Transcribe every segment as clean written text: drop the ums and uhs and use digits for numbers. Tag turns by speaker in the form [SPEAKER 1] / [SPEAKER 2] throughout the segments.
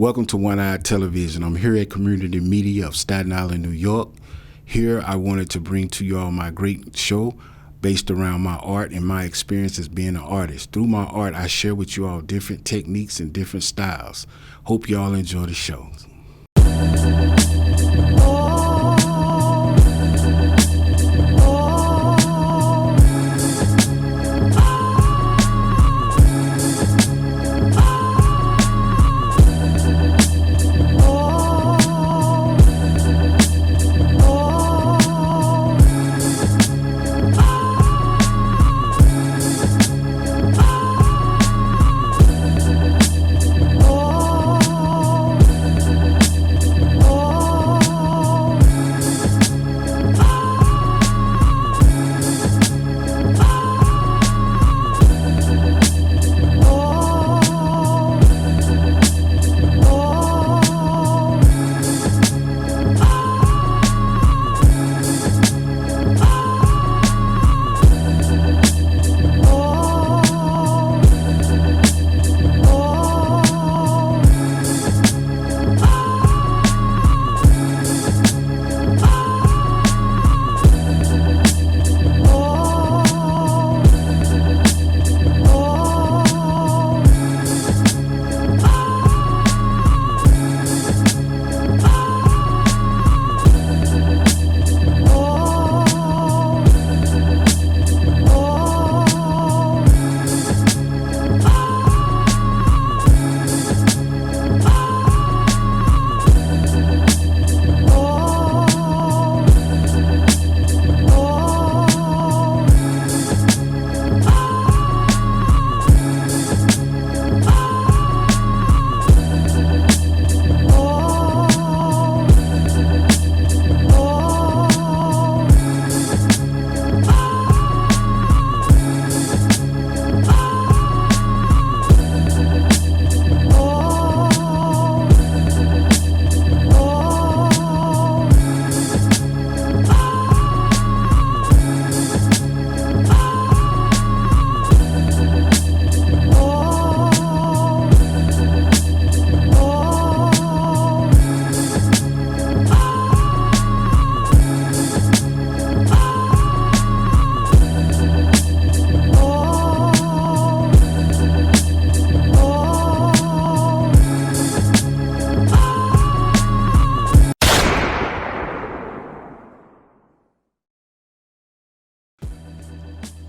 [SPEAKER 1] Welcome to One Eye Television. I'm here at Community Media of Staten Island, New York. Here I wanted to bring to you all my great show based around my art and my experience as being an artist. Through my art, I share with you all different techniques and different styles. Hope you all enjoy the show.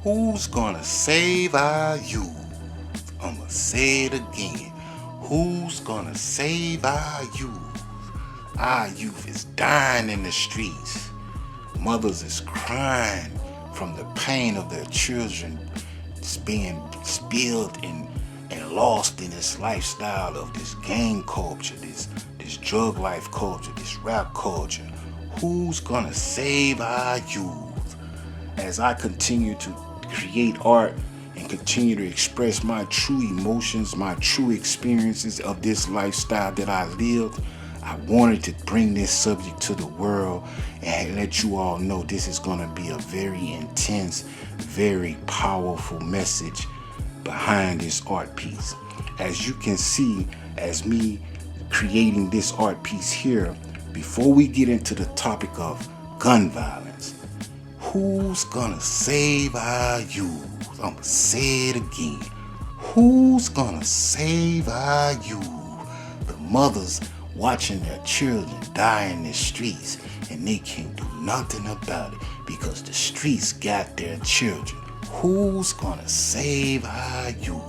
[SPEAKER 2] Who's gonna save our youth? I'ma say it again. Who's gonna save our youth? Our youth is dying in the streets. Mothers is crying from the pain of their children just being spilled and lost in this lifestyle of this gang culture, this drug life culture, this rap culture. Who's gonna save our youth? As I continue to create art and continue to express my true emotions, my true experiences of this lifestyle that I lived, I wanted to bring this subject to the world and let you all know this is going to be a very intense, very powerful message behind this art piece. As you can see, as me creating this art piece here, before we get into the topic of gun violence, who's gonna save our youth? I'ma say it again. Who's gonna save our youth? The mothers watching their children die in the streets and they can't do nothing about it because the streets got their children. Who's gonna save our youth?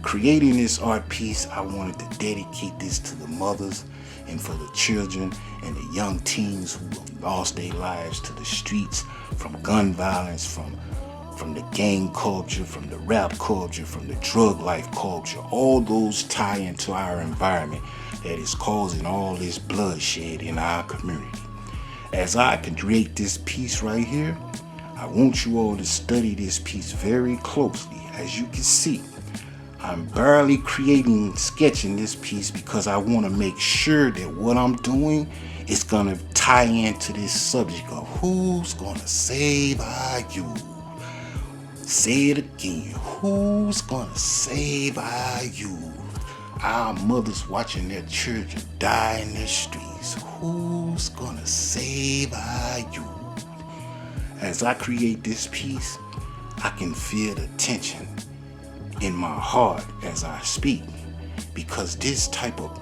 [SPEAKER 2] Creating this art piece, I wanted to dedicate this to the mothers and for the children and the young teens who lost their lives to the streets from gun violence, from the gang culture, from the rap culture, from the drug life culture. All those tie into our environment that is causing all this bloodshed in our community. As I can create this piece right here, I want you all to study this piece very closely. As you can see, I'm barely sketching this piece because I want to make sure that what I'm doing is going to tie into this subject of who's going to save our youth. Say it again. Who's going to save our youth? Our mothers watching their children die in the streets. Who's gonna save our youth? As I create this piece, I can feel the tension in my heart as I speak, because this type of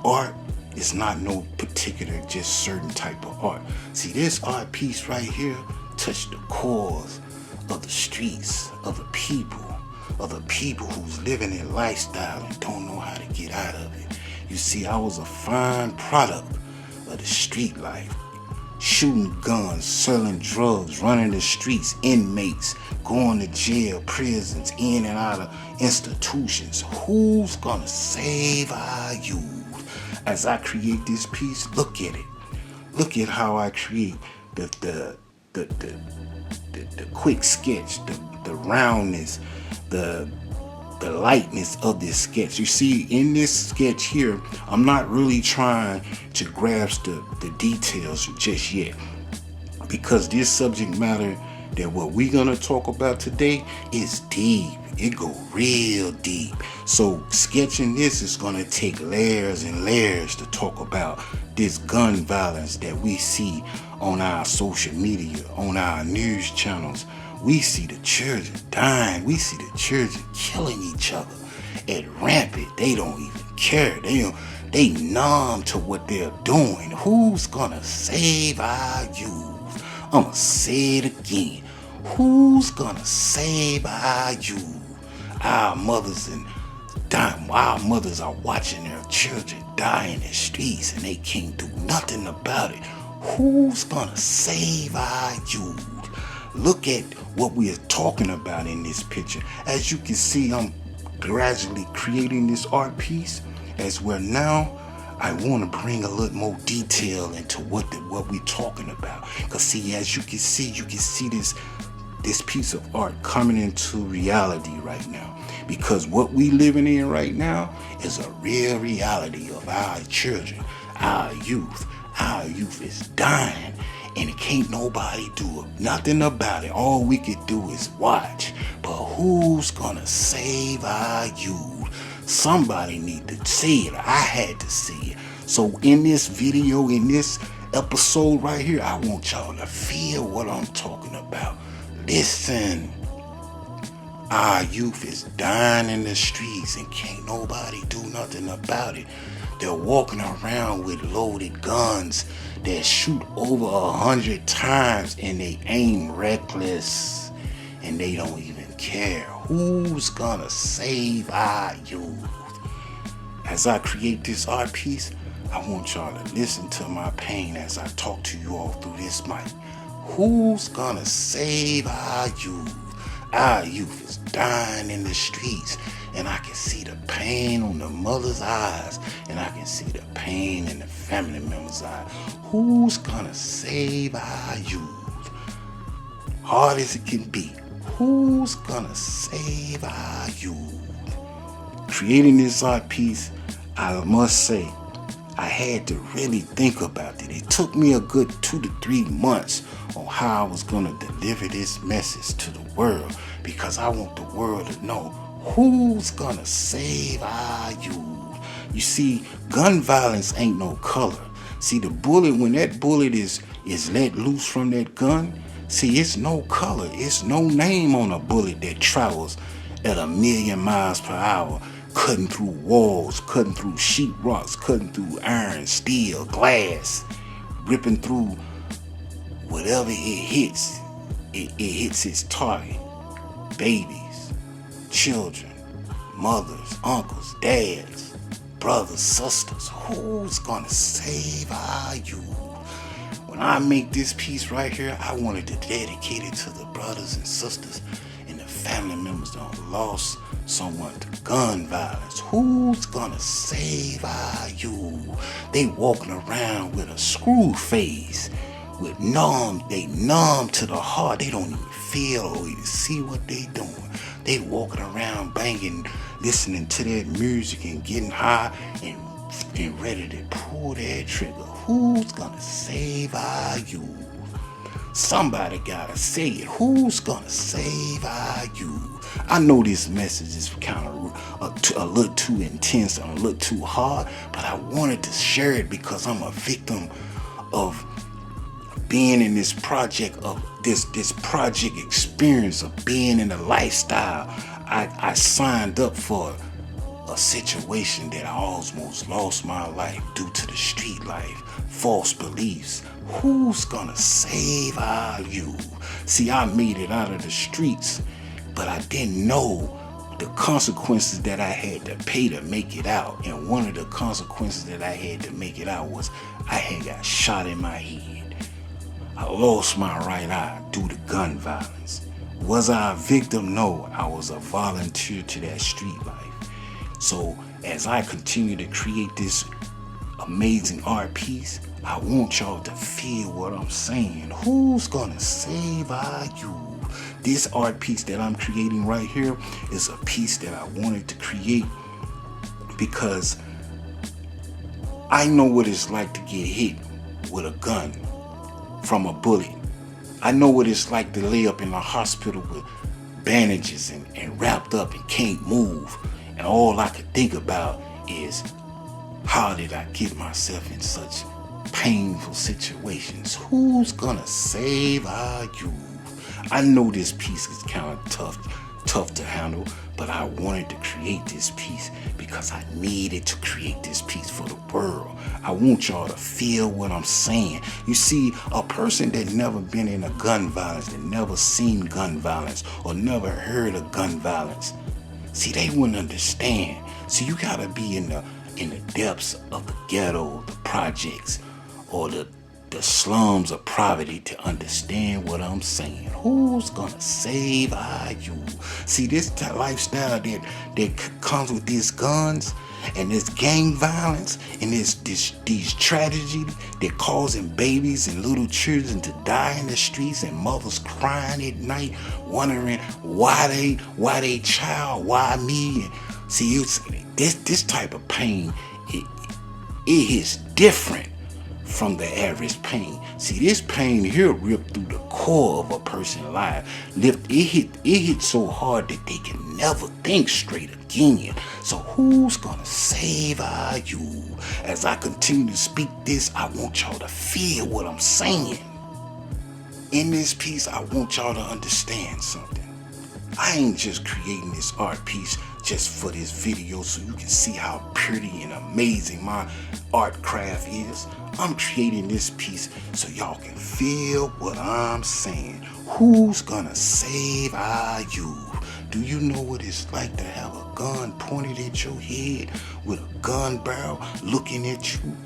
[SPEAKER 2] art is not no particular, just certain type of art. See, this art piece right here touched the cores of the streets, of the people who's living their lifestyle and don't know how to get out of it. You see, I was a fine product of the street life. Shooting guns, selling drugs, running the streets, inmates, going to jail, prisons, in and out of institutions. Who's gonna save our youth? As I create this piece, look at it. Look at how I create the quick sketch, the roundness, the lightness of this sketch. You see, in this sketch here, I'm not really trying to grasp the details just yet, because this subject matter that what we're gonna talk about today is deep. It go real deep. So sketching this is gonna take layers and layers to talk about this gun violence that we see on our social media, on our news channels. We see the children dying. We see the children killing each other at rampant. They don't even care. They numb to what they're doing. Who's gonna save our youth? I'ma say it again. Who's gonna save our youth? Our mothers are watching their children die in the streets and they can't do nothing about it. Who's gonna save our youth? Look at what we are talking about in this picture. As you can see, I'm gradually creating this art piece as well. Now I want to bring a little more detail into what we're talking about. Because see, as you can see this piece of art coming into reality right now. Because what we living in right now is a real reality of our children, our youth. Our youth is dying. And it can't nobody do nothing about it. All we could do is watch. But who's gonna save our youth? Somebody need to see it. I had to see it. So in this video, in this episode right here, I want y'all to feel what I'm talking about. Listen. Our youth is dying in the streets and can't nobody do nothing about it. They're walking around with loaded guns that shoot over 100 times and they aim reckless and they don't even care. Who's gonna save our youth? As I create this art piece, I want y'all to listen to my pain as I talk to you all through this mic. Who's gonna save our youth? Our youth is dying in the streets, and I can see the pain on the mother's eyes, and I can see the pain in the family members' eyes. Who's gonna save our youth? Hard as it can be, who's gonna save our youth? Creating this art piece, I must say, I had to really think about it. It took me a good 2 to 3 months on how I was gonna deliver this message to the world, because I want the world to know who's gonna save our youth. You see, gun violence ain't no color. See, the bullet, when that bullet is let loose from that gun, see, it's no color. It's no name on a bullet that travels at 1,000,000 miles per hour, cutting through walls, cutting through sheetrocks, cutting through iron, steel, glass, ripping through whatever it hits. It hits its target. Babies, children, mothers, uncles, dads, brothers, sisters. Who's gonna save our youth? When I make this piece right here, I wanted to dedicate it to the brothers and sisters and the family members that lost someone to gun violence. Who's gonna save our youth? They walking around with a screw face, with they numb to the heart. They don't even feel or even see what they doing. They walking around banging, listening to that music and getting high and ready to pull that trigger. Who's gonna save our youth? Somebody gotta say it. Who's gonna save our youth? I know this message is kind of a little too intense and a little too hard, but I wanted to share it because I'm a victim of being in this project of this project experience of being in a lifestyle. I signed up for a situation that I almost lost my life due to the street life, false beliefs. Who's gonna save our youth? See, I made it out of the streets, but I didn't know the consequences that I had to pay to make it out. And one of the consequences that I had to make it out was I had got shot in my head. I lost my right eye due to gun violence. Was I a victim? No, I was a volunteer to that street life. So as I continue to create this amazing art piece, I want y'all to feel what I'm saying. Who's gonna save our youth? This art piece that I'm creating right here is a piece that I wanted to create because I know what it's like to get hit with a gun from a bullet. I know what it's like to lay up in the hospital with bandages and wrapped up and can't move. And all I could think about is, how did I get myself in such painful situations? Who's gonna save our youth? I know this piece is kind of tough to handle, but I wanted to create this piece because I needed to create this piece for the world. I want y'all to feel what I'm saying. You see, a person that never been in a gun violence, that never seen gun violence or never heard of gun violence, see, they wouldn't understand. So you gotta be in the depths of the ghetto, the projects, or the slums of poverty to understand what I'm saying. Who's gonna save our youth? See, this lifestyle that comes with these guns and this gang violence and these tragedies that causing babies and little children to die in the streets and mothers crying at night wondering why they child, why me? And see, this type of pain, it is different from the average pain. See, this pain here ripped through the core of a person's life. It hit so hard that they can never think straight again. So who's gonna save our youth? As I continue to speak this, I want y'all to feel what I'm saying. In this piece, I want y'all to understand something. I ain't just creating this art piece just for this video so you can see how pretty and amazing my art craft is. I'm creating this piece so y'all can feel what I'm saying. Who's gonna save our youth? Do you know what it's like to have a gun pointed at your head with a gun barrel looking at you?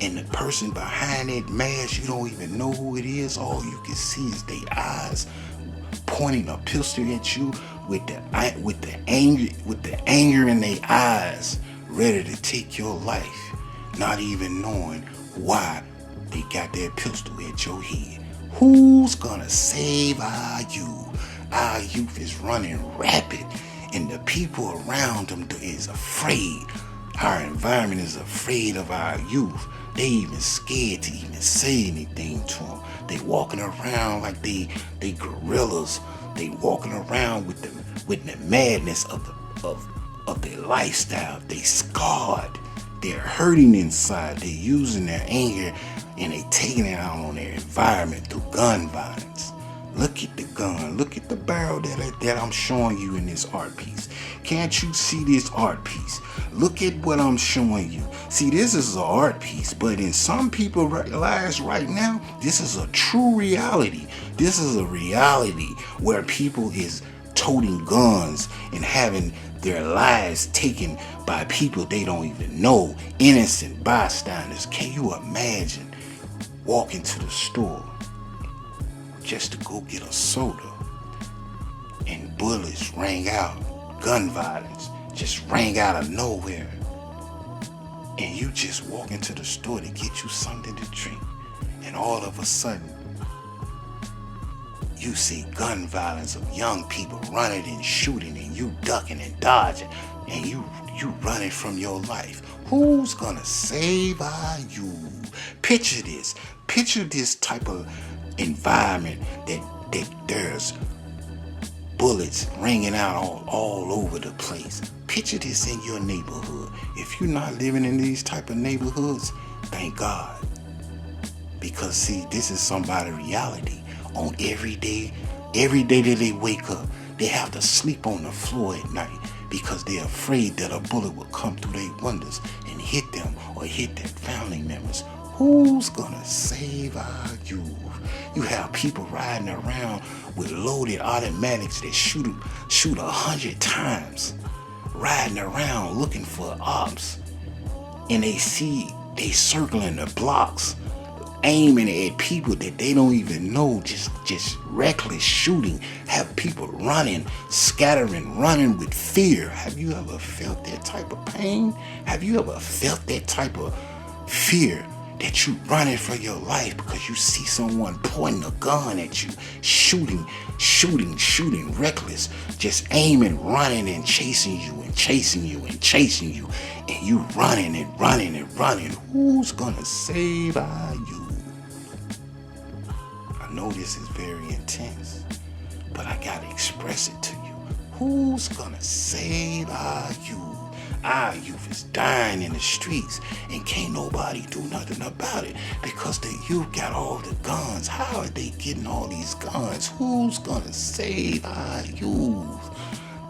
[SPEAKER 2] And the person behind that mask, you don't even know who it is. All you can see is their eyes pointing a pistol at you with the anger in their eyes, ready to take your life, not even knowing why they got that pistol at your head. Who's gonna save our youth? Our youth is running rapid, and the people around them is afraid. Our environment is afraid of our youth. They even scared to even say anything to them. They walking around like they gorillas. They walking around with the madness of their lifestyle. They scarred. They're hurting inside. They're using their anger and they taking it out on their environment through gun violence. Look at the gun. Look at the barrel that I'm showing you in this art piece. Can't you see this art piece? Look at what I'm showing you. See, this is an art piece, but in some people's lives right now, this is a true reality. This is a reality where people is toting guns and having their lives taken by people they don't even know, innocent bystanders. Can you imagine walking to the store just to go get a soda and bullets rang out, gun violence just rang out of nowhere, and you just walk into the store to get you something to drink, and all of a sudden you see gun violence of young people running and shooting, and you ducking and dodging, and you running from your life. Who's gonna save our youth? Picture this type of environment that there's bullets ringing out all over the place. Picture this in your neighborhood. If you're not living in these type of neighborhoods, thank God. Because see, this is somebody's reality. On every day that they wake up, they have to sleep on the floor at night because they're afraid that a bullet will come through their windows and hit them or hit their family members. Who's gonna save our youth? You have people riding around with loaded automatics that shoot 100 times, riding around looking for ops, and they circling the blocks, aiming at people that they don't even know, just reckless shooting, have people running, scattering, running with fear. Have you ever felt that type of pain? Have you ever felt that type of fear? That you running for your life because you see someone pointing a gun at you, shooting, reckless, just aiming, running and chasing you and chasing you and chasing you, and you running and running and running. Who's gonna save our youth? I know this is very intense, but I gotta express it to you. Who's gonna save our youth? Our youth is dying in the streets and can't nobody do nothing about it because the youth got all the guns. How are they getting all these guns? Who's gonna save our youth?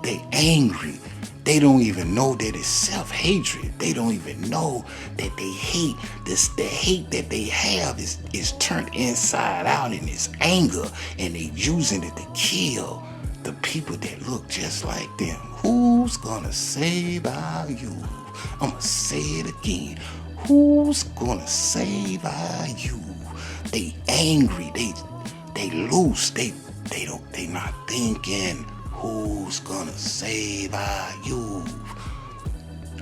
[SPEAKER 2] They angry. They don't even know that it's self-hatred. They don't even know that they hate this. The hate that they have is turned inside out in this anger, and they using it to kill the people that look just like them. Who's gonna save our youth? I'ma say it again. Who's gonna save our youth? They angry. They loose. They not thinking. Who's gonna save our youth?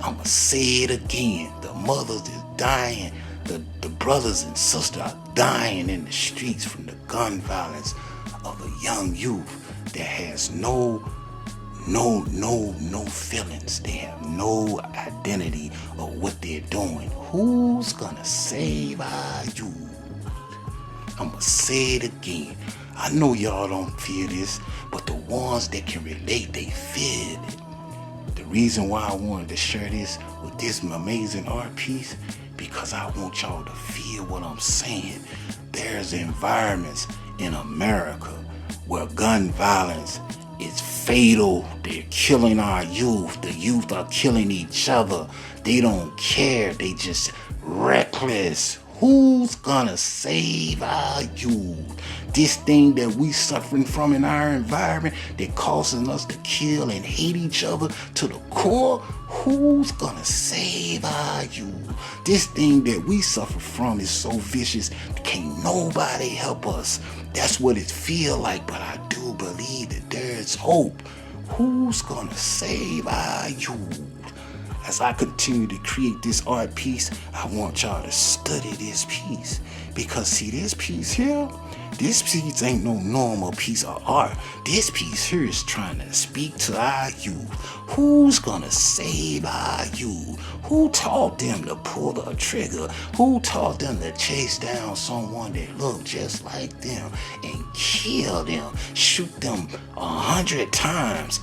[SPEAKER 2] I'ma say it again. The mothers is dying. The brothers and sisters are dying in the streets from the gun violence of a young youth that has no feelings. They have no identity of what they're doing. Who's gonna save our youth? I'ma say it again. I know y'all don't feel this, but the ones that can relate, they feel it. The reason why I wanted to share this with this amazing art piece, because I want y'all to feel what I'm saying. There's environments in America where gun violence is fatal. They're killing our youth. The youth are killing each other. They don't care. They just reckless. Who's gonna save our youth? This thing that we suffering from in our environment that causing us to kill and hate each other to the core. Who's gonna save our youth? This thing that we suffer from is so vicious. Can't nobody help us. That's what it feel like, but I do believe that there's hope. Who's gonna save our youth? As I continue to create this art piece, I want y'all to study this piece. Because see, this piece here, this piece ain't no normal piece of art. This piece here is trying to speak to our youth. Who's gonna save our youth? Who taught them to pull the trigger? Who taught them to chase down someone that looked just like them and kill them, shoot them 100 times?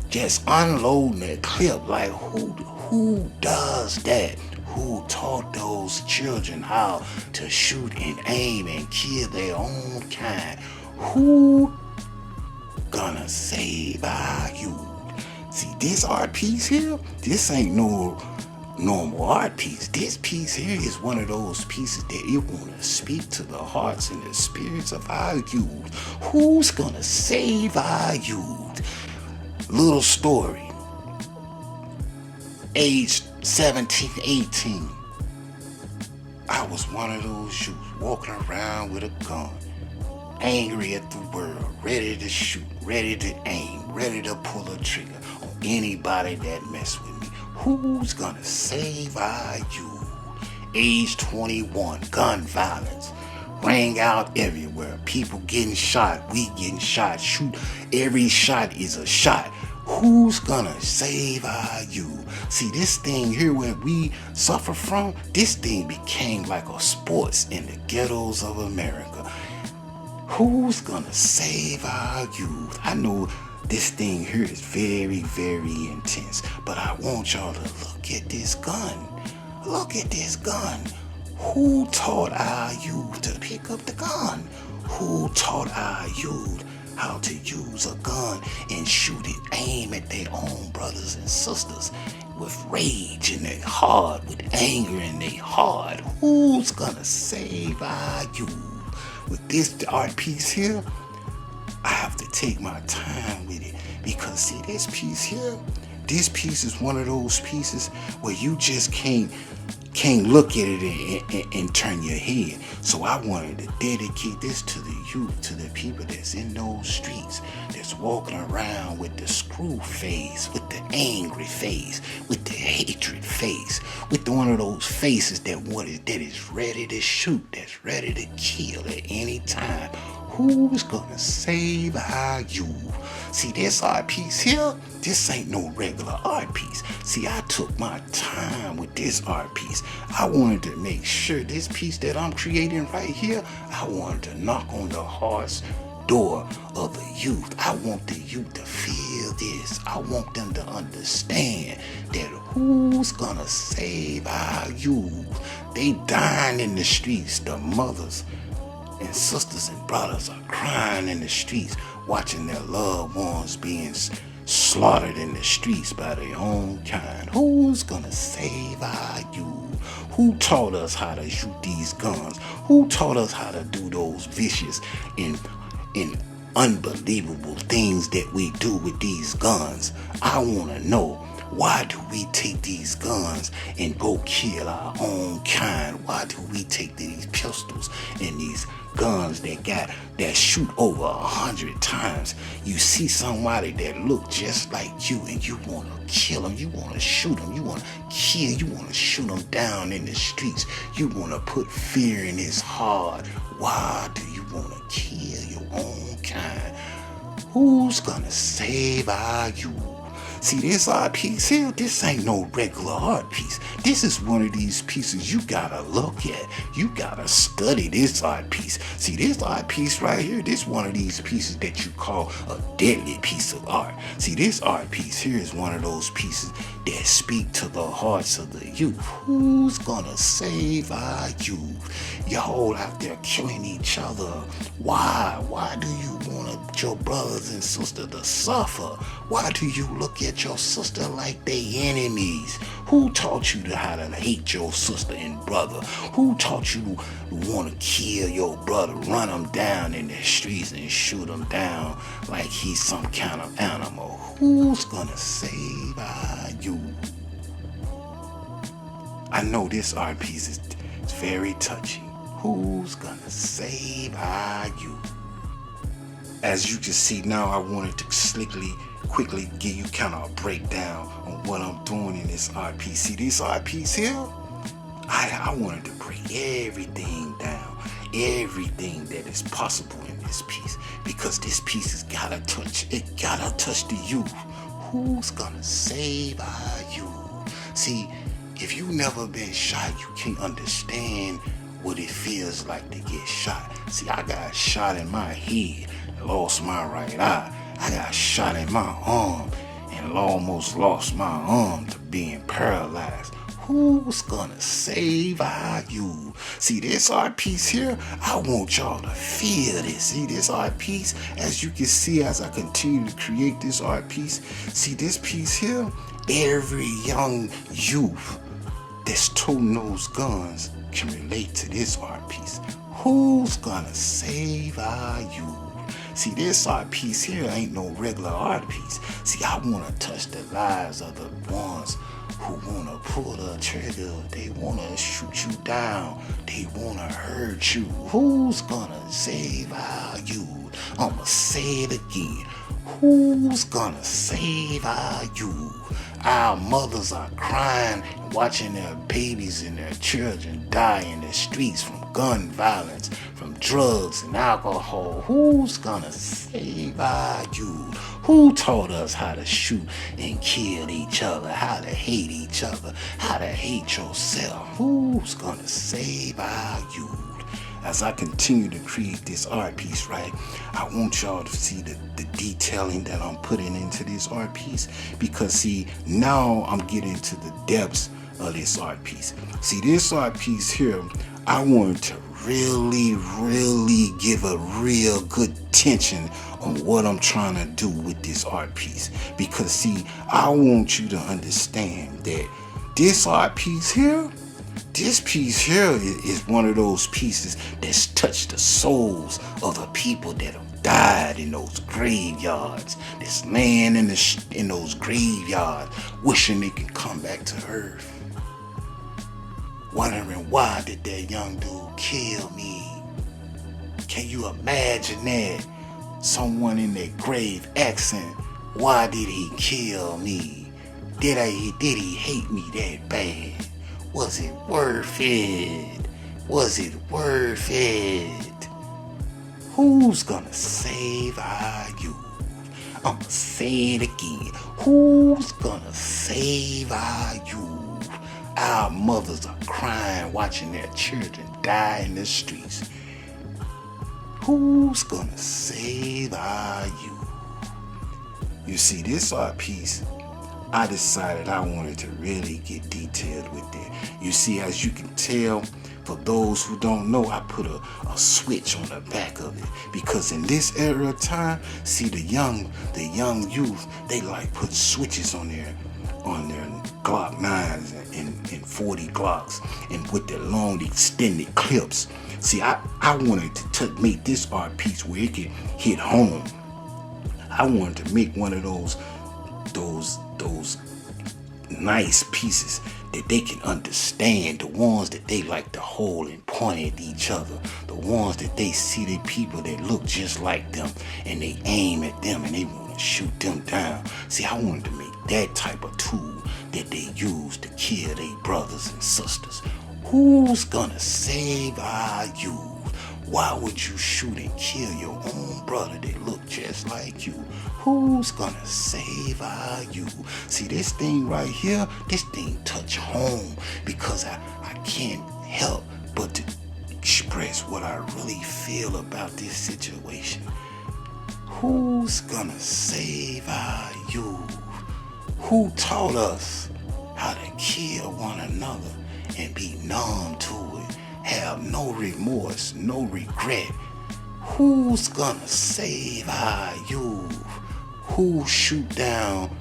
[SPEAKER 2] Just unloading a clip. Like who does that? Who taught those children how to shoot and aim and kill their own kind? Who gonna save our youth? See, this art piece here, this ain't no normal art piece. This piece here is one of those pieces that it wanna speak to the hearts and the spirits of our youth. Who's gonna save our youth? Little story. Age 17, 18. I was one of those youths walking around with a gun, angry at the world, ready to shoot, ready to aim, ready to pull a trigger on anybody that mess with me. Who's gonna save our youth? Age 21, gun violence rang out everywhere. People getting shot, we getting shot. Shoot, every shot is a shot. Who's gonna save our youth? See, this thing here where we suffer from, this thing became like a sports in the ghettos of America. Who's gonna save our youth? I know this thing here is very, very intense, but I want y'all to look at this gun. Look at this gun. Who taught our youth to pick up the gun? Who taught our youth how to use a gun and shoot it, aim at their own brothers and sisters with rage in their heart, with anger in their heart? Who's gonna save our youth? With this art piece here, I have to take my time with it, because see, this piece here, this piece is one of those pieces where you just can't look at it and turn your head. So I wanted to dedicate this to the youth, to the people that's in those streets, that's walking around with the screw face, with the angry face, with the hatred face, with one of those faces that is ready to shoot, that's ready to kill at any time. Who's gonna save our youth? See, this art piece here, this ain't no regular art piece. See, I took my time with this art piece. I wanted to make sure this piece that I'm creating right here, I wanted to knock on the heart's door of the youth. I want the youth to feel this. I want them to understand that who's gonna save our youth? They dying in the streets. The mothers and sisters and brothers are crying in the streets, watching their loved ones being slaughtered in the streets by their own kind. Who's gonna save our youth? Who taught us how to shoot these guns? Who taught us how to do those vicious and unbelievable things that we do with these guns? I want to know, why do we take these guns and go kill our own kind? Why do we take these pistols and these guns that shoot over 100 times? You see somebody that look just like you and you want to kill them, you want to shoot them, you want to kill, you want to shoot them down in the streets, you want to put fear in his heart. Why do you want to kill your own kind? Who's gonna save our youth? See, this art piece here, this ain't no regular art piece. This is one of these pieces you gotta look at. You gotta study this art piece. See, this art piece right here, this one of these pieces that you call a deadly piece of art. See, this art piece here is one of those pieces that speak to the hearts of the youth. Who's gonna save our youth? Y'all out there killing each other. Why? Why do you want your brothers and sisters to suffer? Why do you look at your sister like they enemies? Who taught you how to hate your sister and brother? Who taught you to want to kill your brother, run him down in the streets and shoot him down like he's some kind of animal? Who's gonna save our youth? I know this art piece is very touchy. Who's gonna save our youth? As you can see now, I wanted to quickly give you kind of a breakdown on what I'm doing in this art piece. See, this art piece here, I wanted to break everything down, everything that is possible in this piece, because this piece has gotta touch the youth. Who's gonna save our youth? See, if you never been shot, you can't understand what it feels like to get shot. See, I got shot in my head, lost my right eye. I got shot in my arm and almost lost my arm to being paralyzed. Who's gonna save our youth? See, this art piece here, I want y'all to feel this. See, this art piece, as you can see as I continue to create this art piece, see this piece here, every young youth that's toting those guns can relate to this art piece. Who's gonna save our youth? See, this art piece here ain't no regular art piece. See, I want to touch the lives of the ones who want to pull the trigger. They want to shoot you down. They want to hurt you. Who's gonna save our youth? I'ma say it again. Who's gonna save our youth? Our mothers are crying and watching their babies and their children die in the streets from gun violence, from drugs and alcohol. Who's gonna save our youth? Who taught us how to shoot and kill each other, how to hate each other, how to hate yourself? Who's gonna save our youth? as I continue to create this art piece, right, I want y'all to see the detailing that I'm putting into this art piece, because see, now I'm getting to the depths of this art piece. See, this art piece here, I want to really give a real good attention on what I'm trying to do with this art piece, because see, I want you to understand that this art piece here, this piece here is one of those pieces that's touched the souls of the people that have died in those graveyards, that's laying in those graveyards, wishing they could come back to earth, wondering why did that young dude kill me. Can you imagine that? Someone in their grave asking, why did he kill me? Did he hate me that bad? Was it worth it? Was it worth it? Who's gonna save our youth? I'ma say it again. Who's gonna save our youth? Our mothers are crying watching their children die in the streets. Who's gonna save our youth? You see, this art piece, I decided I wanted to really get detailed with it. You see, as you can tell, for those who don't know, I put a switch on the back of it, because in this era of time, see, the young youth, they like put switches on their Glock 9s and 40 Glocks, and with their long extended clips. See, I wanted to make this art piece where it could hit home. I wanted to make one of those nice pieces that they can understand, the ones that they like to hold and point at each other, the ones that they see the people that look just like them and they aim at them and they want to shoot them down. See, I wanted to make that type of tool that they use to kill their brothers and sisters. Who's gonna save our youth? Why would you shoot and kill your own brother that look just like you? Who's gonna save our youth? See, this thing right here, this thing touch home, because I can't help but to express what I really feel about this situation. Who's gonna save our youth? Who taught us how to kill one another and be numb to it? Have no remorse, no regret. Who's gonna save our youth? Who shoot down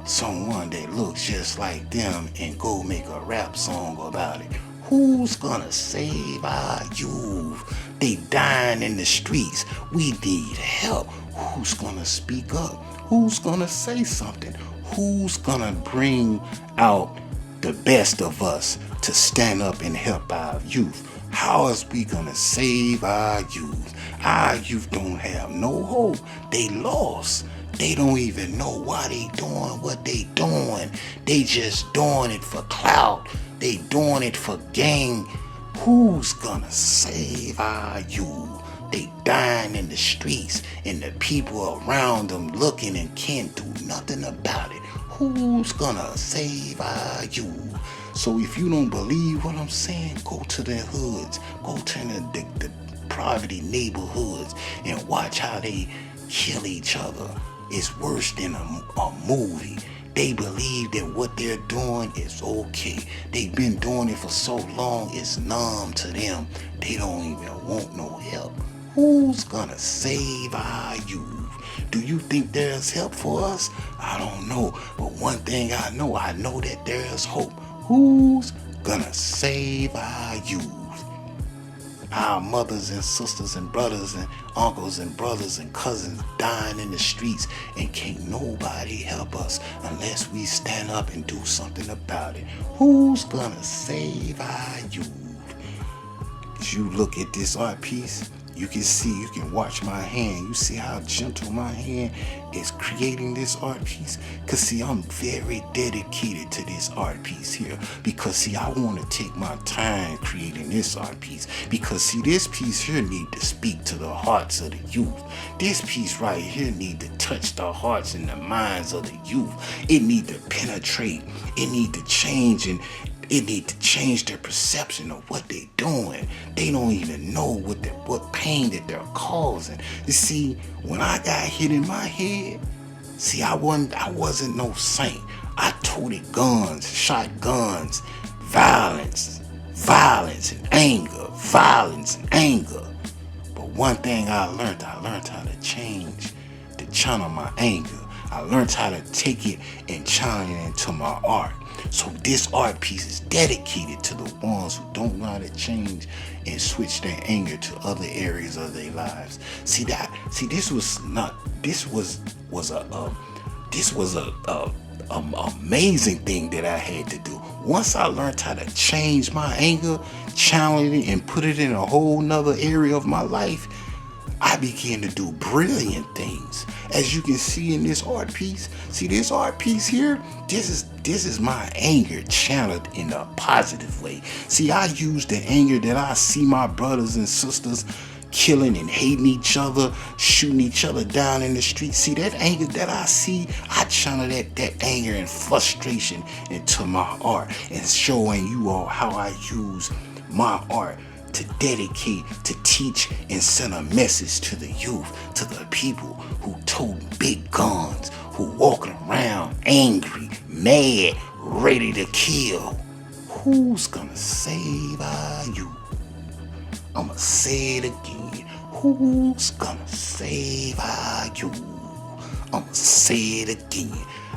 [SPEAKER 2] someone that looks just like them and go make a rap song about it? Who's gonna save our youth? They dying in the streets. We need help. Who's gonna speak up? Who's gonna say something? Who's gonna bring out the best of us to stand up and help our youth? How is we gonna save our youth? Our youth don't have no hope. They lost. They don't even know why they doing what they doing. They just doing it for clout. They doing it for gang. Who's gonna save our youth? They dying in the streets and the people around them looking and can't do nothing about it. Who's gonna save our youth? So if you don't believe what I'm saying, go to the hoods, go to the poverty neighborhoods and watch how they kill each other. It's worse than a movie. They believe that what they're doing is okay. They've been doing it for so long, it's numb to them. They don't even want no help. Who's gonna save our youth? Do you think there's help for us? I don't know. But one thing I know that there's hope. Who's gonna save our youth? Our mothers and sisters and brothers and uncles and brothers and cousins dying in the streets, and can't nobody help us unless we stand up and do something about it. Who's gonna save our youth? As you look at this art piece, you can watch my hand. You see how gentle my hand is creating this art piece? Because see, I'm very dedicated to this art piece here. Because see, I want to take my time creating this art piece. Because see, this piece here need to speak to the hearts of the youth. This piece right here need to touch the hearts and the minds of the youth. It need to penetrate. It need to change and It need to change their perception of what they doing. They don't even know what pain that they're causing. You see, when I got hit in my head, see, I wasn't no saint. I toted guns, shot guns, violence and anger, violence and anger. But one thing I learned how to change, to channel my anger. I learned how to take it and channel it into my art. So this art piece is dedicated to the ones who don't know how to change and switch their anger to other areas of their lives. This was a amazing thing that I had to do. Once I learned how to change my anger, channel it and put it in a whole nother area of my life, I began to do brilliant things. As you can see in this art piece, see this art piece here? This is my anger channeled in a positive way. See, I use the anger that I see my brothers and sisters killing and hating each other, shooting each other down in the street. See, that anger that I see, I channel that anger and frustration into my art, and showing you all how I use my art to dedicate, to teach, and send a message to the youth, to the people who tote big guns, who walking around angry, mad, ready to kill. Who's gonna save our youth? I'ma say it again. Who's gonna save our youth? I'ma say it again.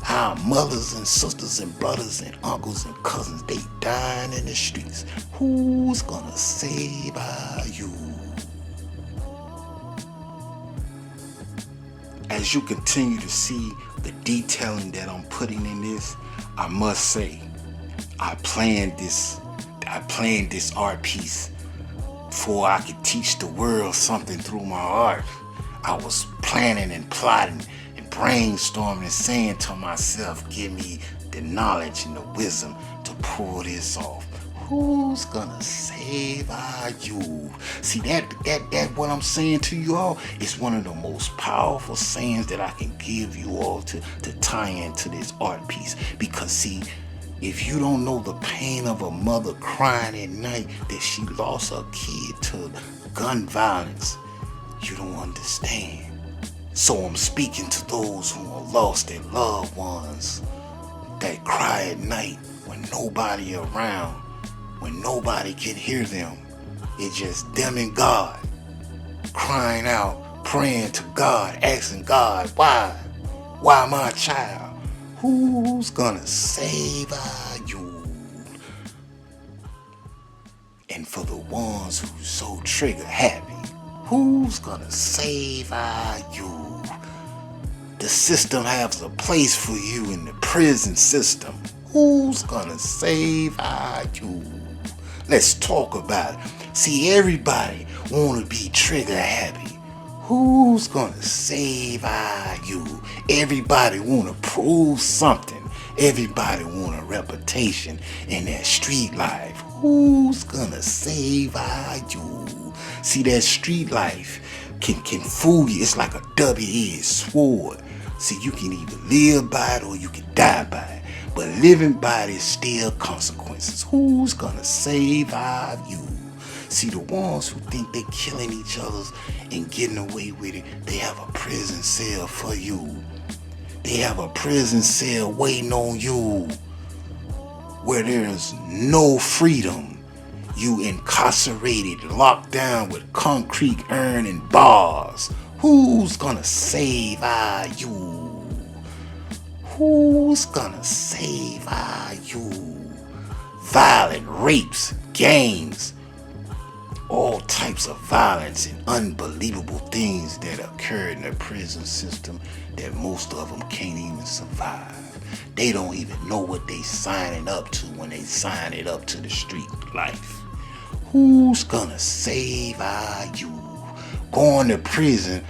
[SPEAKER 2] Our mothers and sisters and brothers and uncles and cousins, they dying in the streets. Who's gonna save our youth? As you continue to see the detailing that I'm putting in this, I must say, I planned this art piece before I could teach the world something through my art. I was planning and plotting and brainstorming and saying to myself, give me the knowledge and the wisdom to pull this off. Who's gonna save our youth? See, that what I'm saying to you all is one of the most powerful sayings that I can give you all to tie into this art piece. Because see, if you don't know the pain of a mother crying at night that she lost her kid to gun violence, you don't understand. So I'm speaking to those who have lost their loved ones, that cry at night when nobody around, when nobody can hear them. It's just them and God, crying out, praying to God, asking God, why? Why my child? Who's gonna save our youth? And for the ones who's so trigger happy, who's gonna save our youth? The system has a place for you in the prison system. Who's gonna save our youth? Let's talk about it. See, everybody wanna be trigger happy. Who's gonna save our youth? Everybody wanna prove something. Everybody want a reputation in that street life. Who's gonna save our youth? See, that street life can fool you. It's like a double-edged sword. See, you can either live by it or you can die by it. But living by it is still consequences. Who's gonna save our youth? See, the ones who think they're killing each other and getting away with it, they have a prison cell for you. They have a prison cell waiting on you where there's no freedom. You incarcerated, locked down with concrete urn and bars. Who's gonna save our youth? Who's gonna save our youth? Violent rapes, gangs, all types of violence and unbelievable things that occur in the prison system that most of them can't even survive. They don't even know what they signing up to when they sign it up to the street life. Who's gonna save our youth? Going to prison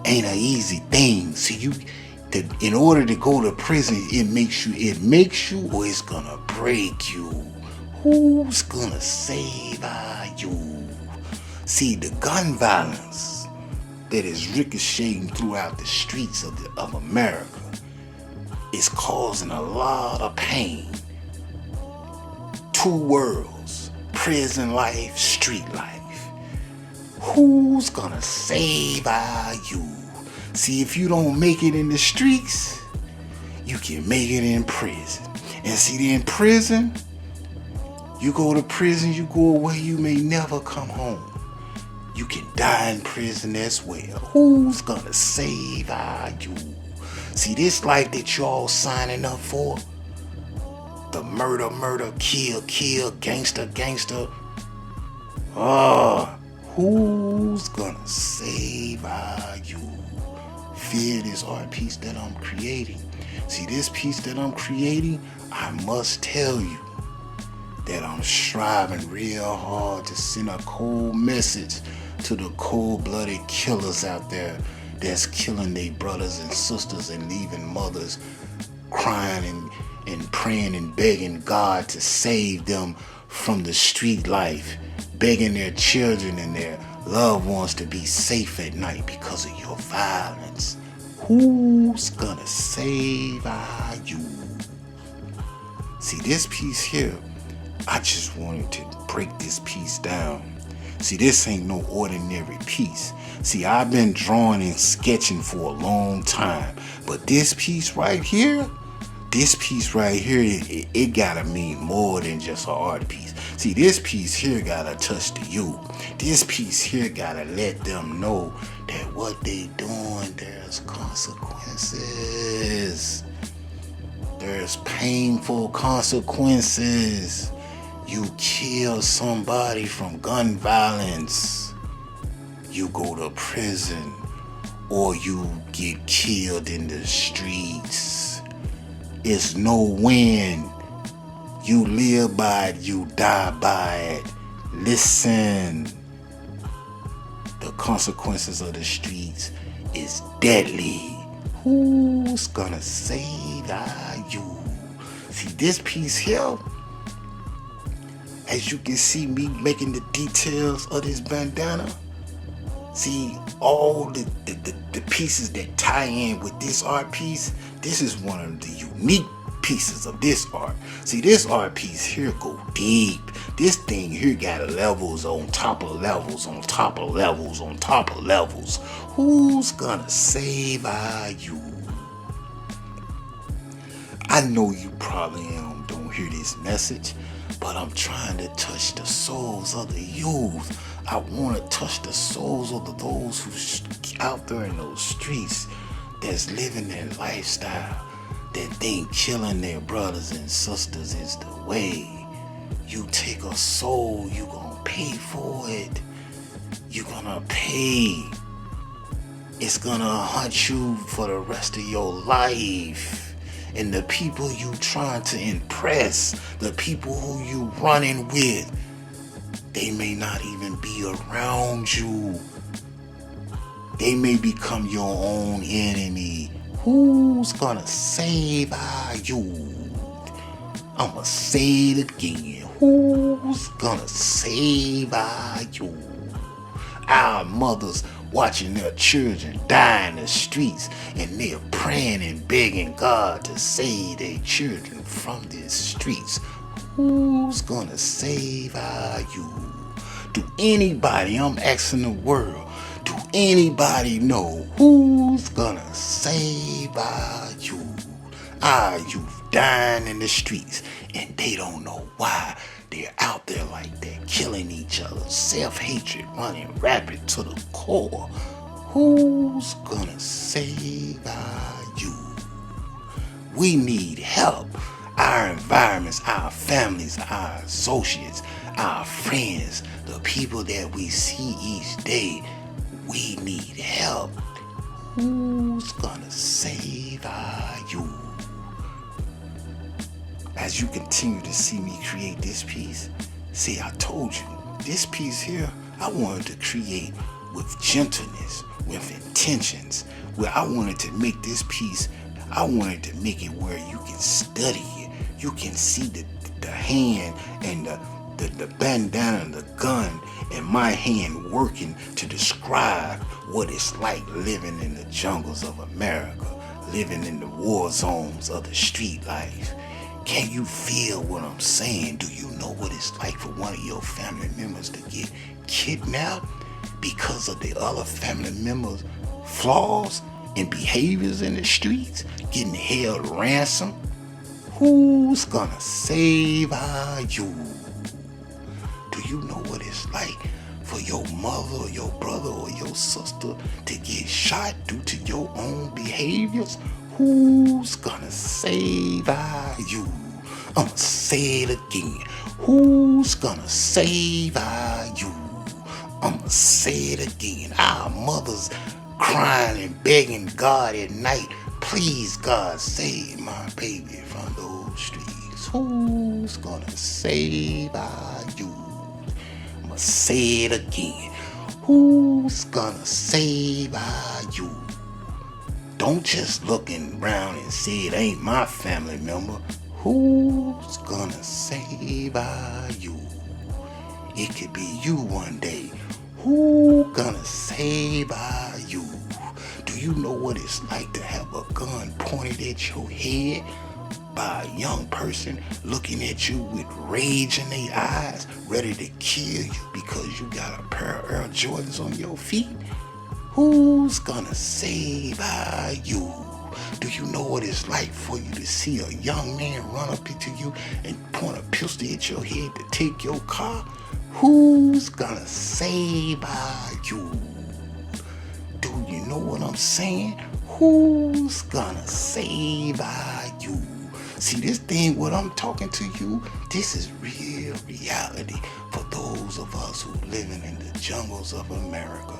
[SPEAKER 2] ain't an easy thing. See, in order to go to prison, it makes you or it's gonna break you. Who's gonna save our youth? See, the gun violence that is ricocheting throughout the streets of America is causing a lot of pain. Two worlds, prison life, street life. Who's gonna save our youth? See, if you don't make it in the streets, you can make it in prison. And see, in prison, you go to prison, you go away, you may never come home. You can die in prison as well. Who's gonna save our youth? See, this life that y'all signing up for, the murder, kill, gangster. Who's gonna save our youth? Fear this art piece that I'm creating. See, this piece that I'm creating, I must tell you that I'm striving real hard to send a cold message to the cold-blooded killers out there that's killing their brothers and sisters and leaving mothers crying and praying and begging God to save them from the street life, begging their children and their loved ones to be safe at night because of your violence. Who's gonna save our youth? See, this piece here, I just wanted to break this piece down. See, this ain't no ordinary piece. See, I've been drawing and sketching for a long time, but this piece right here, it gotta mean more than just an art piece. See, this piece here gotta touch the youth. This piece here gotta let them know that what they doing, there's consequences. There's painful consequences. You kill somebody from gun violence, you go to prison, or you get killed in the streets. It's no win. You live by it, you die by it. Listen, the consequences of the streets is deadly. Who's gonna save our youth? See, this piece here, as you can see me making the details of this bandana, see all the pieces that tie in with this art piece, this is one of the unique pieces of this art. See, this art piece here go deep. This thing here got levels on top of levels on top of levels on top of levels. Who's gonna save our youth? I know you probably don't hear this message, but I'm trying to touch the souls of the youth. I want to touch the souls of those who's out there in those streets that's living their lifestyle, that think killing their brothers and sisters is the way. You take a soul, you gonna pay for it. You gonna pay. It's gonna haunt you for the rest of your life. And the people you trying to impress, the people who you running with, they may not even be around you. They may become your own enemy. Who's gonna save our youth? I'ma say it again. Who's gonna save our youth? Our mothers watching their children die in the streets, and they're praying and begging God to save their children from these streets. Who's gonna save our youth? Do anybody, I'm asking the world, do anybody know who's gonna save our youth? Our youth dying in the streets, and they don't know why. They're out there like that, killing each other, self-hatred running rapid to the core. Who's gonna save our youth? We need help. Our environments, our families, our associates, our friends, the people that we see each day, we need help. Who's gonna save our youth? As you continue to see me create this piece, see, I told you, this piece here, I wanted to create with gentleness, with intentions, where I wanted to make this piece, I wanted to make it where you can study it. You can see the hand and the bandana and the gun and my hand working to describe what it's like living in the jungles of America, living in the war zones of the street life, Can you feel what I'm saying? Do you know what it's like for one of your family members to get kidnapped because of the other family members' flaws and behaviors in the streets, getting held ransom? Who's gonna save our youth? Do you know what it's like for your mother or your brother or your sister to get shot due to your own behaviors? Who's gonna save our youth? I'ma say it again. Who's gonna save our youth? I'ma say it again. Our mothers crying and begging God at night, please God, save my baby from those streets. Who's gonna save our youth? I'ma say it again. Who's gonna save our youth? Don't just looking around and say it ain't my family member. Who's gonna save our youth? It could be you one day. Who gonna save our youth? Do you know what it's like to have a gun pointed at your head by a young person looking at you with rage in their eyes, ready to kill you because you got a pair of Air Jordans on your feet? Who's gonna save our youth? Do you know what it's like for you to see a young man run up into you and point a pistol at your head to take your car? Who's gonna save our youth? Do you know what I'm saying? Who's gonna save our youth? See, this thing, what I'm talking to you, this is real reality for those of us who living in the jungles of America.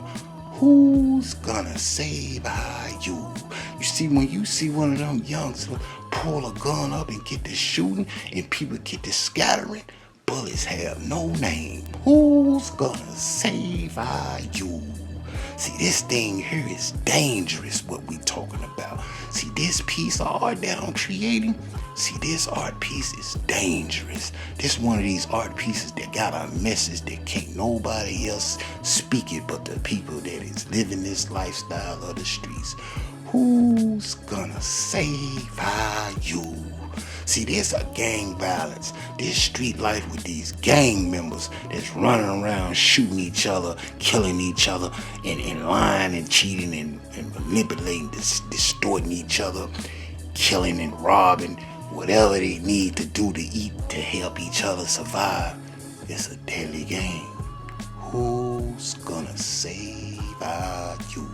[SPEAKER 2] Who's gonna save our youth? You see, when you see one of them youngsters pull a gun up and get to shooting and people get to scattering, bullets have no name. Who's gonna save our youth? See, this thing here is dangerous, what we talking about. See, this piece of art that I'm creating, see, this art piece is dangerous. This one of these art pieces that got a message that can't nobody else speak it but the people that is living this lifestyle of the streets. Who's gonna save our youth? See, this a gang violence. This street life with these gang members that's running around shooting each other, killing each other, and lying and cheating and manipulating, distorting each other, killing and robbing, whatever they need to do to eat to help each other survive. It's a deadly game. Who's gonna save our youth?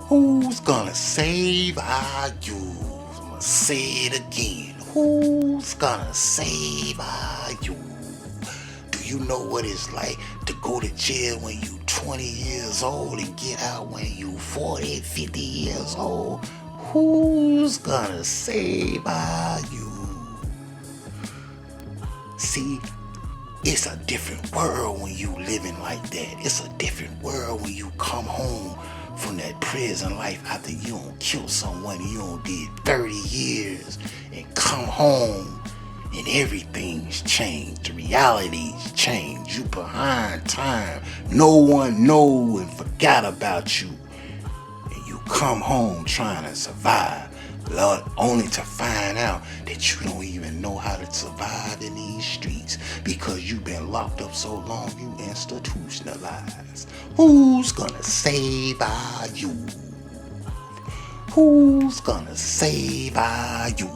[SPEAKER 2] Who's gonna save our youth? Say it again. Who's gonna save our youth? Do you know what it's like to go to jail when you 20 years old and get out when you 40, 50 years old? Who's gonna save our youth? See, it's a different world when you living like that. It's a different world when you come home from that prison life after you don't kill someone, you don't did 30 years and come home and everything's changed. The reality's changed. You behind time. No one know and forgot about you. And you come home trying to survive. Lord, only to find out that you don't even know how to survive in these streets because you've been locked up so long you institutionalized. Who's gonna save our youth? Who's gonna save our youth?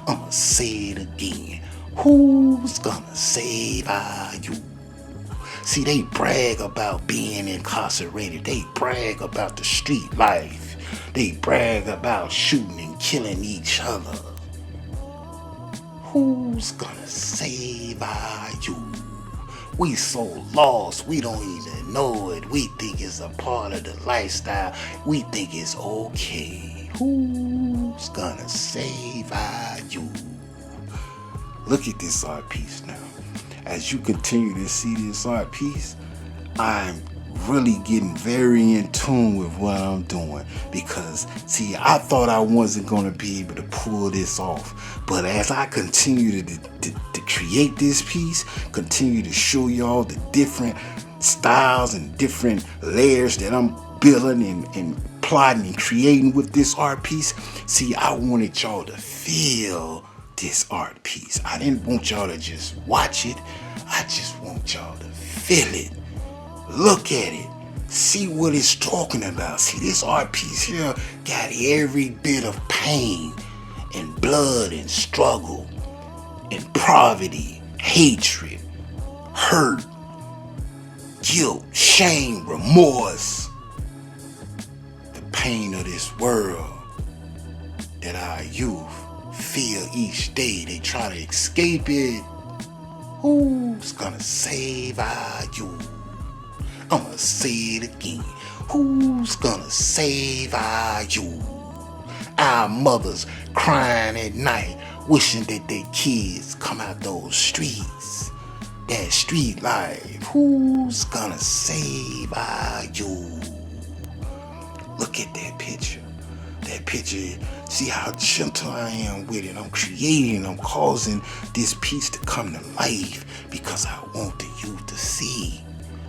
[SPEAKER 2] I'ma say it again. Who's gonna save our youth? See, they brag about being incarcerated. They brag about the street life. They brag about shooting and killing each other. Who's gonna save our youth? We so lost, we don't even know it. We think it's a part of the lifestyle. We think it's okay. Who's gonna save our youth? Look at this art piece now. As you continue to see this art piece, I'm really getting very in tune with what I'm doing because, see, I thought I wasn't going to be able to pull this off, but as I continue to create this piece, continue to show y'all the different styles and different layers that I'm building and plotting and creating with this art piece, see, I wanted y'all to feel this art piece. I didn't want y'all to just watch it. I just want y'all to feel it. Look at it. See what it's talking about. See, this art piece here got every bit of pain and blood and struggle and poverty, hatred, hurt, guilt, shame, remorse. The pain of this world that our youth feel each day. They try to escape it. Who's gonna save our youth? I'm gonna say it again. Who's gonna save our youth? Our mothers crying at night, wishing that their kids come out those streets. That street life. Who's gonna save our youth? Look at that picture. That picture, see how gentle I am with it. I'm creating, I'm causing this piece to come to life because I want the youth to see.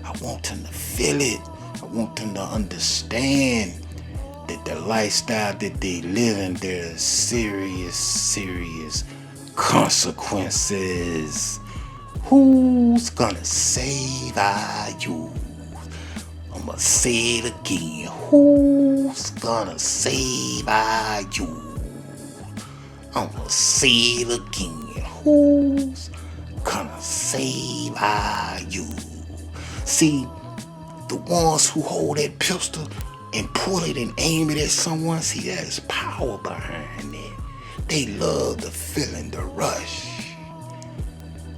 [SPEAKER 2] I want them to feel it. I want them to understand that the lifestyle that they live in, there's serious consequences. Who's gonna save our youth? I'ma say it again. Who's gonna save our youth? I'ma say it again. Who's gonna save our youth? See, the ones who hold that pistol and pull it and aim it at someone, see, there's power behind that. They love the feeling, the rush.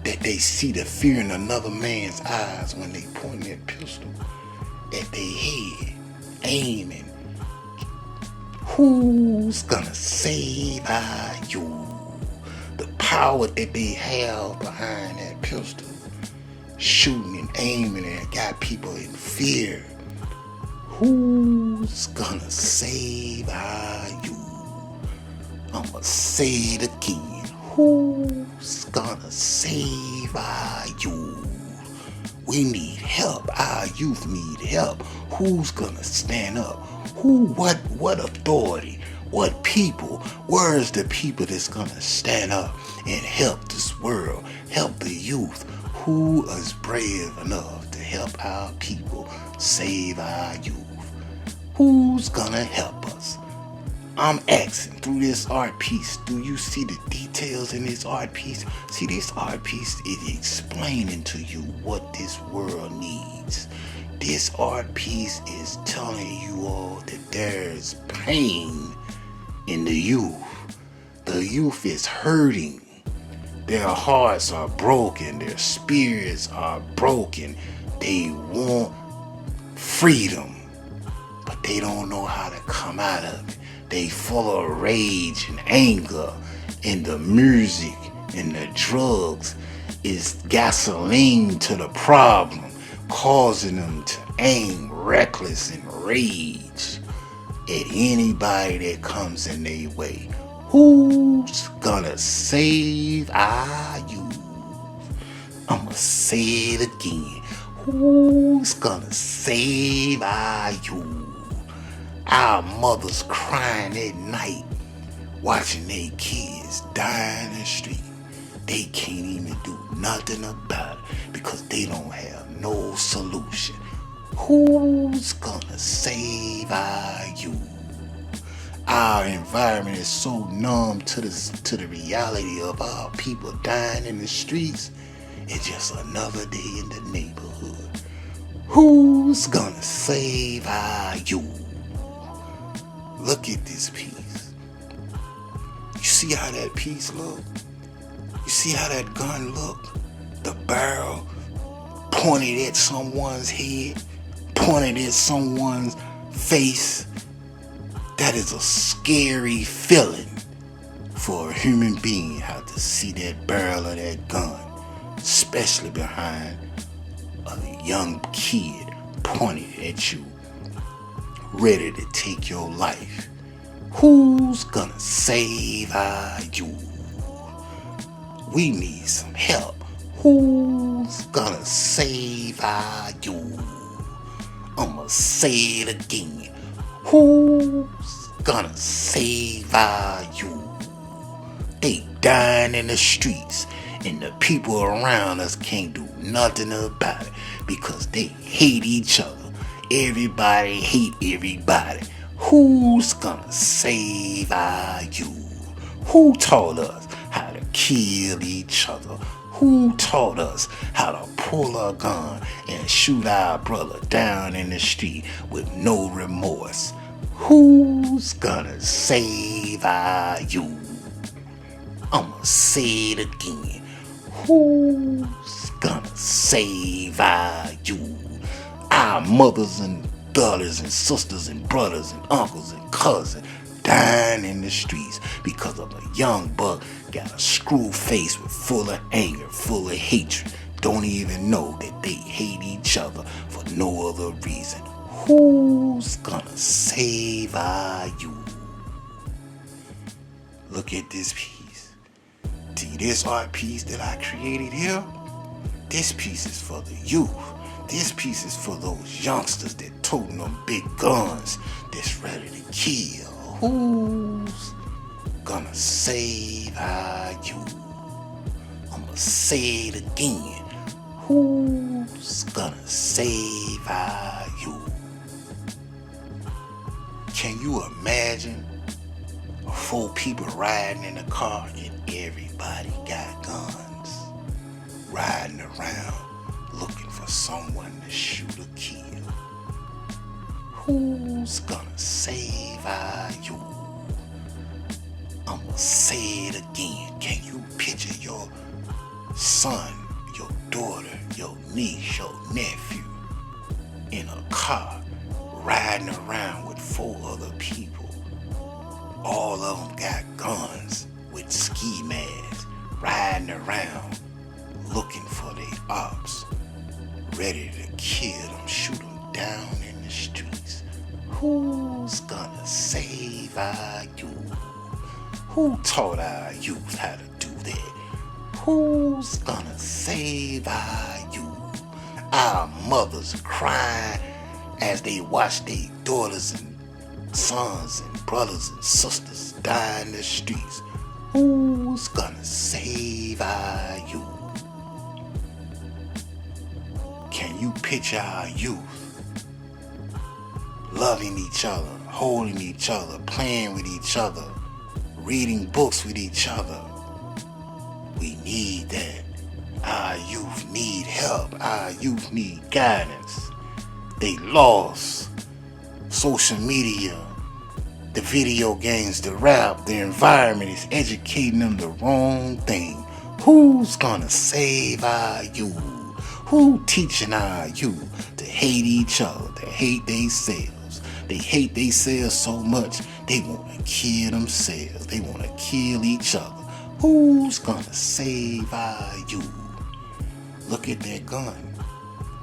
[SPEAKER 2] That they see the fear in another man's eyes when they point that pistol at their head, aiming. Who's gonna save our youth? The power that they have behind that pistol, shooting and aiming, and got people in fear. Who's gonna save our youth? I'ma say it again. Who's gonna save our youth? We need help. Our youth need help. Who's gonna stand up? Who, what authority? What people? Where's the people that's gonna stand up and help this world? Help the youth? Who is brave enough to help our people save our youth? Who's gonna help us? I'm asking through this art piece, do you see the details in this art piece? See, this art piece is explaining to you what this world needs. This art piece is telling you all that there's pain in the youth. The youth is hurting. Their hearts are broken. Their spirits are broken. They want freedom, but they don't know how to come out of it. They full of rage and anger, and the music and the drugs is gasoline to the problem, causing them to aim reckless and rage at anybody that comes in their way. Who's gonna save our youth? I'ma say it again. Who's gonna save our youth? Our mothers crying at night, watching their kids die in the street. They can't even do nothing about it because they don't have no solution. Who's gonna save our youth? Our environment is so numb to the reality of our people dying in the streets. It's just another day in the neighborhood. Who's gonna save our youth? Look at this piece. You see how that piece look? You see how that gun look? The barrel pointed at someone's head, pointed at someone's face. That is a scary feeling for a human being, how to see that barrel of that gun, especially behind a young kid pointed at you, ready to take your life. Who's gonna save our youth? We need some help. Who's gonna save our youth? I'ma say it again. Who's gonna save our youth? They dying in the streets, and the people around us can't do nothing about it because they hate each other. Everybody hate everybody. Who's gonna save our youth? Who taught us how to kill each other? Who taught us how to pull a gun and shoot our brother down in the street with no remorse? Who's gonna save our youth? I'ma say it again. Who's gonna save our youth? Our mothers and daughters and sisters and brothers and uncles and cousins dying in the streets because of a young buck got a screw face with full of anger, full of hatred. Don't even know that they hate each other for no other reason. Who's gonna save our youth? Look at this piece. See this art piece that I created here? This piece is for the youth. This piece is for those youngsters that toting them big guns that's ready to kill. Who's gonna save our youth? I'ma say it again. Who's gonna save our youth? Can you imagine 4 people riding in a car and everybody got guns, riding around looking for someone to shoot or kill? Who's gonna save our youth? I'ma say it again. Can you picture your son, your daughter, your niece, your nephew in a car riding around with 4 other people? All of them got guns with ski masks, riding around looking for their ops, ready to kill them, shoot them down in the streets. Who's gonna save our youth? Who taught our youth how to do that? Who's gonna save our youth? Our mothers crying as they watch their daughters and sons and brothers and sisters die in the streets. Who's gonna save our youth? Can you picture our youth loving each other, holding each other, playing with each other, reading books with each other? We need that. Our youth need help. Our youth need guidance. They lost. Social media, the video games, the rap, the environment is educating them the wrong thing. Who's gonna save our youth? Who teaching our youth to hate each other, to hate themselves? They hate themselves so much, they wanna kill themselves. They wanna kill each other. Who's gonna save our youth? Look at that gun.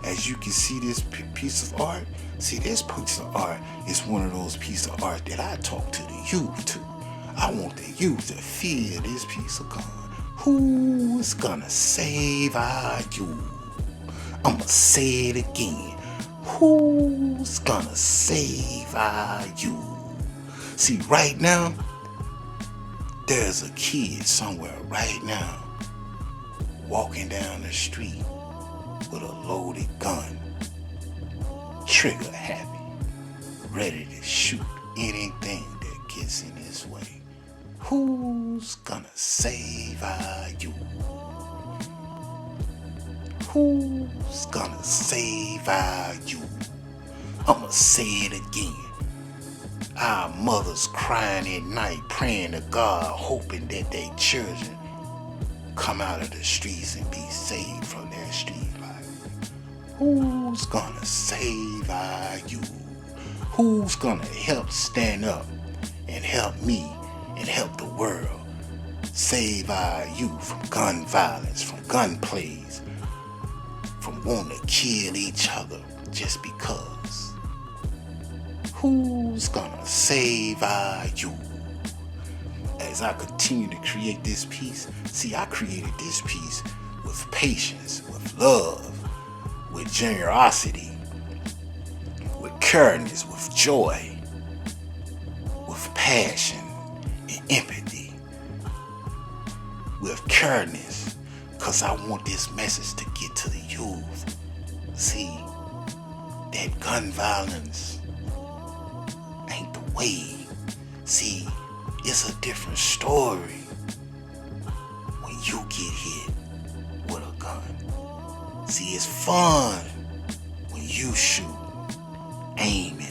[SPEAKER 2] As you can see this piece of art, see this piece of art is one of those pieces of art that I talk to the youth to. I want the youth to feel this piece of gun. Who's gonna save our youth? I'ma say it again. Who's gonna save our youth? See, right now, there's a kid somewhere right now walking down the street with a loaded gun, trigger happy, ready to shoot anything that gets in his way. Who's gonna save our youth? Who's gonna save our youth? I'ma say it again. Our mothers crying at night, praying to God, hoping that their children come out of the streets and be saved from their street life. Who's gonna save our youth? Who's gonna help stand up and help me and help the world save our youth from gun violence, from gun plays, from wanting to kill each other just because? Who's gonna save our youth? As I continue to create this piece, see, I created this piece with patience, with love, with generosity, with careness, with joy. passion and empathy, with careness, because I want this message to get to the youth. See, that gun violence ain't the way. See, it's a different story when you get hit with a gun. See, it's fun when you shoot, aiming,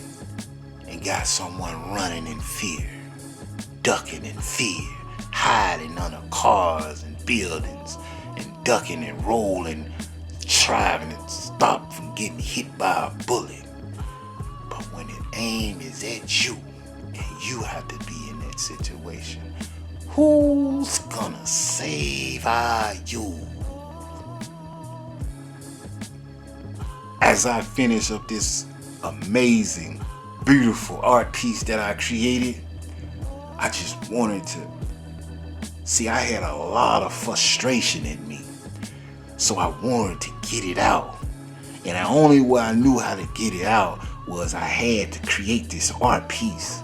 [SPEAKER 2] and got someone running in fear, ducking in fear, hiding under cars and buildings, and ducking and rolling, trying to stop from getting hit by a bullet. But when an aim is at you, and you have to be in that situation, who's gonna save our youth? As I finish up this amazing, beautiful art piece that I created, I just wanted to see, I had a lot of frustration in me, so I wanted to get it out. And the only way I knew how to get it out was I had to create this art piece,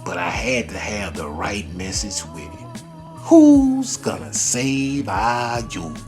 [SPEAKER 2] but I had to have the right message with it. Who's gonna save our youth?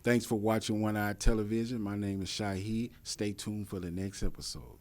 [SPEAKER 1] Thanks for watching One Eye Television. My name is Shaheed. Stay tuned for the next episode.